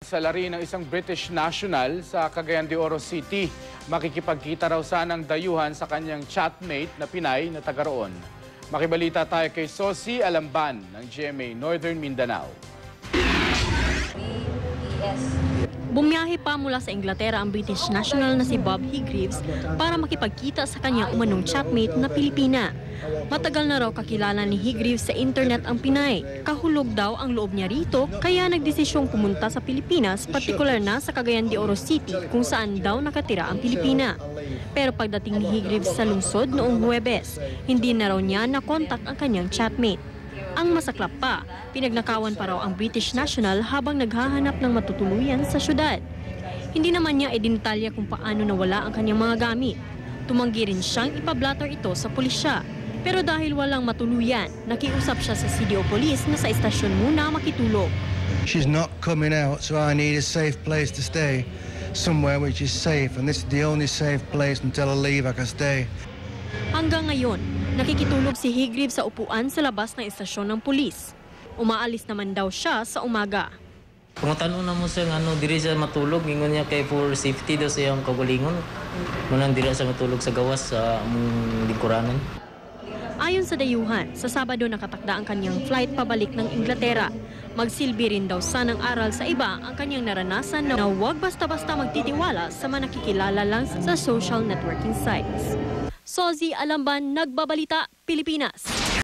Salari ng isang British national sa Cagayan de Oro City. Makikipagkita raw sanang dayuhan sa kanyang chatmate na Pinay na taga roon. Makibalita tayo kay Sosi Alamban ng GMA Northern Mindanao. Bumiyahe pa mula sa Inglaterra ang British national na si Bob Higreaves para makipagkita sa kanyang umanong chatmate na Pilipina. Matagal na raw kakilala ni Higreaves sa internet ang Pinay. Kahulog daw ang loob niya rito kaya nagdesisyong pumunta sa Pilipinas, partikular na sa Cagayan de Oro City kung saan daw nakatira ang Pilipina. Pero pagdating ni Higreaves sa lungsod noong Huwebes, hindi na raw niya nakontak ang kanyang chatmate. Ang masaklap pa, pinagnakawan pa raw ang British national habang naghahanap ng matutuluyan sa syudad. Hindi naman niya idintalya kung paano nawala ang kanyang mga gamit. Tumanggi rin siyang ipablatter ito sa pulisya. Pero dahil walang matuluyan, nakiusap siya sa CDO Police na sa istasyon muna makitulog. She's not coming out, so I need a safe place to stay. Somewhere which is safe, and this is the only safe place until I leave I can stay. Hanggang ngayon, nakikitulog si Higreaves sa upuan sa labas ng istasyon ng pulis. Umaalis naman daw siya sa umaga. Kung tanong na mo siya diri siya matulog, ingon niya kay for safety daw sa iyang kagalingon. Munang diri siya matulog sa gawas sa among lingkuranan. Ayon sa dayuhan, sa Sabado nakatakda ang kanyang flight pabalik ng Inglaterra. Magsilbi rin daw sanang aral sa iba ang kanyang naranasan na huwag basta-basta magtitiwala sa mga nakikilala lang sa social networking sites. Sozi Alamban, Nagbabalita, Pilipinas.